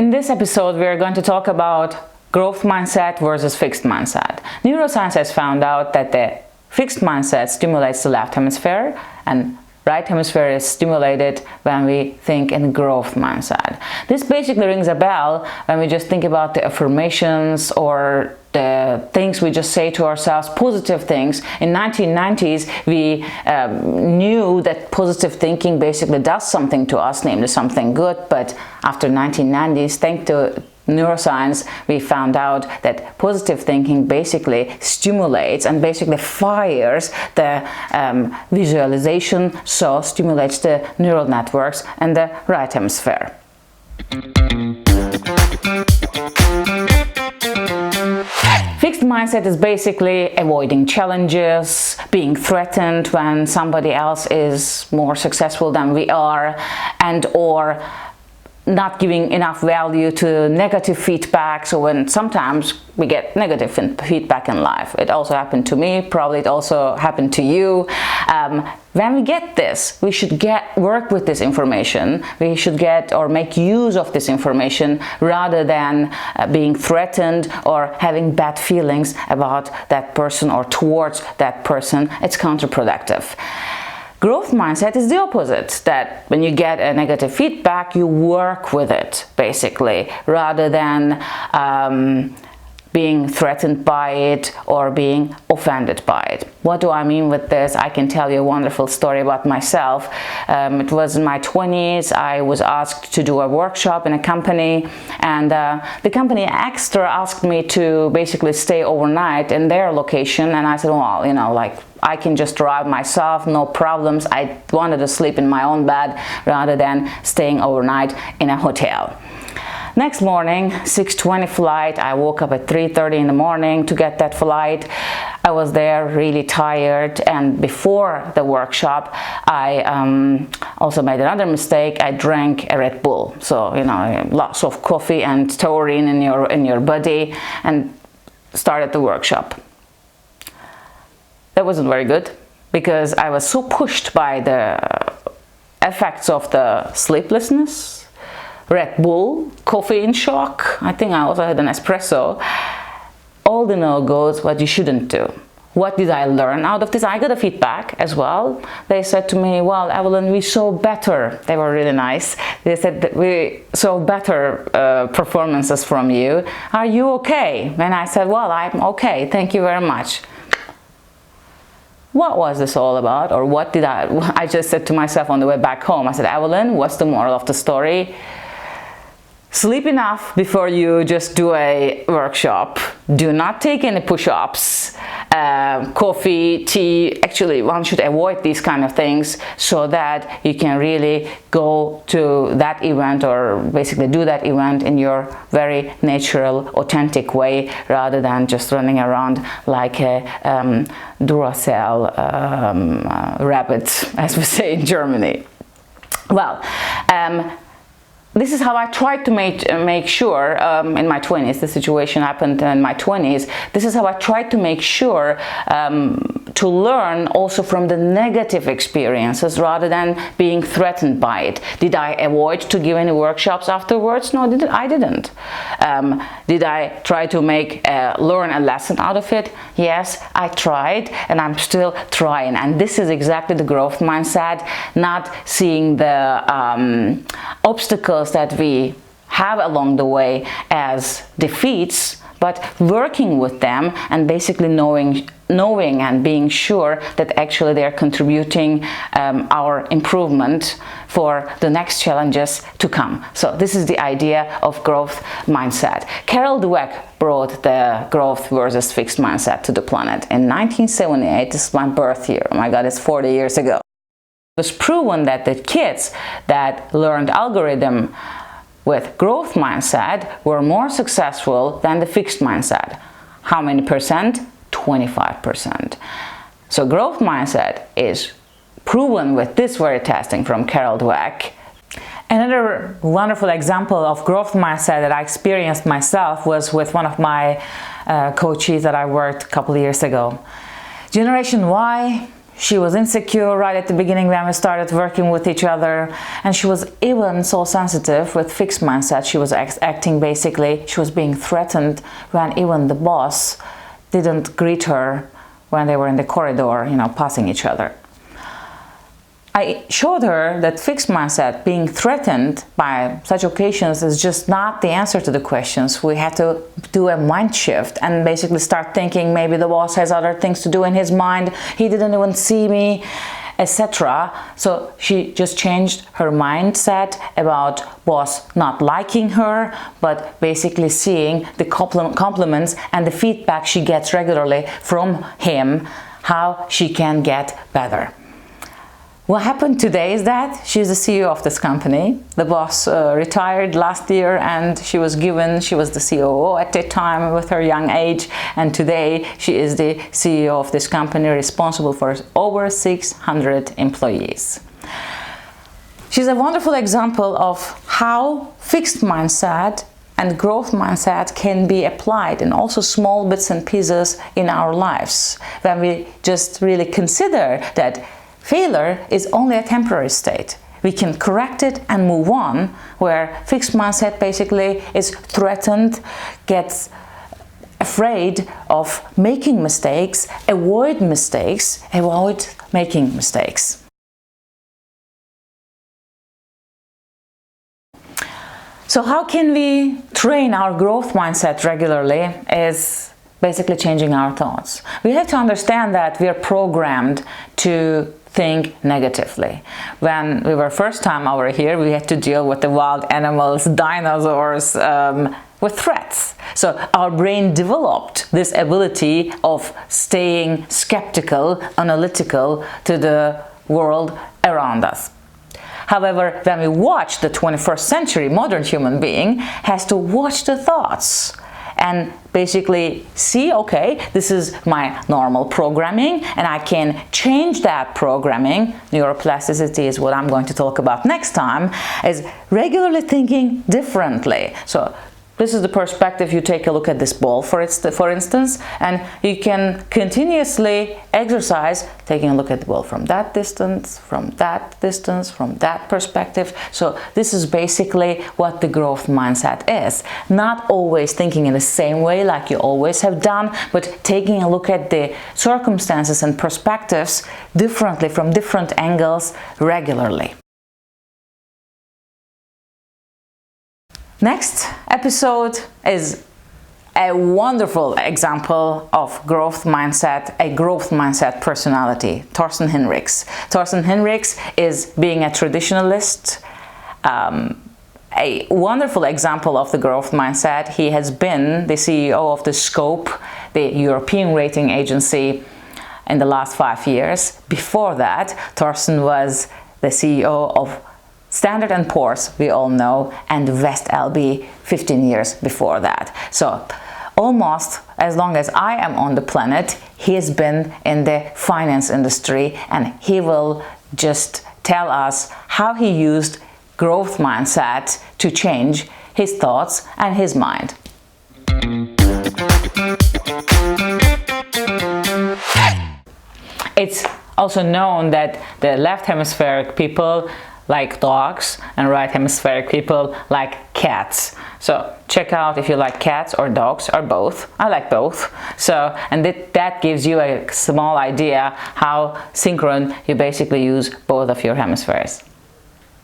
in this episode, we are going to talk about growth mindset versus fixed mindset. Neuroscience has found out that the fixed mindset stimulates the left hemisphere and right hemisphere is stimulated when we think in growth mindset. This basically rings a bell when we just think about the affirmations or the things we just say to ourselves, positive things. In 1990s, we knew that positive thinking basically does something to us, namely something good, but after 1990s, thanks to neuroscience, we found out that positive thinking basically stimulates and basically fires the visualization, so stimulates the neural networks in the right hemisphere. Fixed mindset is basically avoiding challenges, being threatened when somebody else is more successful than we are, and or not giving enough value to negative feedback. So when sometimes we get negative feedback in life, it also happened to me, probably it also happened to you. When we get this, we should work with this information. We should get or make use of this information rather than being threatened or having bad feelings about that person or towards that person. It's counterproductive. Growth mindset is the opposite, that when you get a negative feedback, you work with it, basically, rather than being threatened by it or being offended by it. What do I mean with this? I can tell you a wonderful story about myself. It was in my 20s. I was asked to do a workshop in a company, and the company extra asked me to basically stay overnight in their location, and I said, well, you know, like, I can just drive myself, no problems. I wanted to sleep in my own bed rather than staying overnight in a hotel. Next morning, 6:20 flight, I woke up at 3:30 in the morning to get that flight. I was there really tired, and before the workshop, I also made another mistake. I drank a Red Bull. So, you know, lots of coffee and taurine in your body, and started the workshop. That wasn't very good because I was so pushed by the effects of the sleeplessness, Red Bull, coffee in shock. I think I also had an espresso. All the no-goes, what you shouldn't do. What did I learn out of this? I got a feedback as well. They said to me, well, Evelyn, we saw better. They were really nice. They said that we saw better performances from you. Are you okay? And I said, well, I'm okay. Thank you very much. What was this all about? Or what did I just said to myself on the way back home. I said, Evelyn, what's the moral of the story? Sleep enough before you just do a workshop. Do not take any push-ups, coffee, tea. Actually, one should avoid these kind of things so that you can really go to that event or basically do that event in your very natural, authentic way rather than just running around like a Duracell rabbit, as we say in Germany. Well, this is how I tried to make sure in my 20s, the situation happened in my 20s, this is how I tried to make sure to learn also from the negative experiences rather than being threatened by it. Did I avoid to give any workshops afterwards? No, I didn't. Did I try to learn a lesson out of it? Yes, I tried, and I'm still trying. And this is exactly the growth mindset, not seeing the obstacles that we have along the way as defeats, but working with them and basically knowing and being sure that actually they are contributing our improvement for the next challenges to come. So this is the idea of growth mindset. Carol Dweck brought the growth versus fixed mindset to the planet in 1978. This is my birth year. Oh my God, it's 40 years ago. It was proven that the kids that learned algorithm with growth mindset were more successful than the fixed mindset. How many percent? 25%. So growth mindset is proven with this very testing from Carol Dweck. Another wonderful example of growth mindset that I experienced myself was with one of my coaches that I worked a couple of years ago. Generation Y, She was insecure right at the beginning when we started working with each other, and she was even so sensitive with fixed mindset. She was acting basically, she was being threatened when even the boss didn't greet her when they were in the corridor, passing each other. I showed her that fixed mindset, being threatened by such occasions, is just not the answer to the questions. We had to do a mind shift and basically start thinking maybe the boss has other things to do in his mind, he didn't even see me, etc. So she just changed her mindset about boss not liking her, but basically seeing the compliments and the feedback she gets regularly from him, how she can get better. What happened today is that she's the CEO of this company. The boss retired last year, and she was the COO at that time with her young age, and today she is the CEO of this company, responsible for over 600 employees. She's a wonderful example of how fixed mindset and growth mindset can be applied in also small bits and pieces in our lives, when we just really consider that failure is only a temporary state. We can correct it and move on, where fixed mindset basically is threatened, gets afraid of making mistakes, avoid making mistakes. So how can we train our growth mindset regularly is basically changing our thoughts. We have to understand that we are programmed to think negatively. When we were first time over here, we had to deal with the wild animals, dinosaurs, with threats. So our brain developed this ability of staying skeptical, analytical to the world around us. However, when we watch the 21st century modern human being has to watch the thoughts and basically see, okay, this is my normal programming and I can change that programming. Neuroplasticity is what I'm going to talk about next time, is regularly thinking differently. So this is the perspective. You take a look at this ball, for instance, and you can continuously exercise taking a look at the ball from that distance, from that distance, from that perspective. So this is basically what the growth mindset is. Not always thinking in the same way like you always have done, but taking a look at the circumstances and perspectives differently from different angles regularly. Next episode is a wonderful example of growth mindset, a growth mindset personality, Torsten Hinrichs. Torsten Hinrichs is being a traditionalist, a wonderful example of the growth mindset. He has been the CEO of the Scope, the European rating agency, in the last 5 years. Before that, Torsten was the CEO of Standard & Poor's, we all know, and West LB 15 years before that. So almost as long as I am on the planet, he has been in the finance industry, and he will just tell us how he used growth mindset to change his thoughts and his mind. It's also known that the left hemispheric people like dogs and right hemispheric people like cats. So check out if you like cats or dogs or both. I like both. So, and that gives you a small idea how synchron you basically use both of your hemispheres.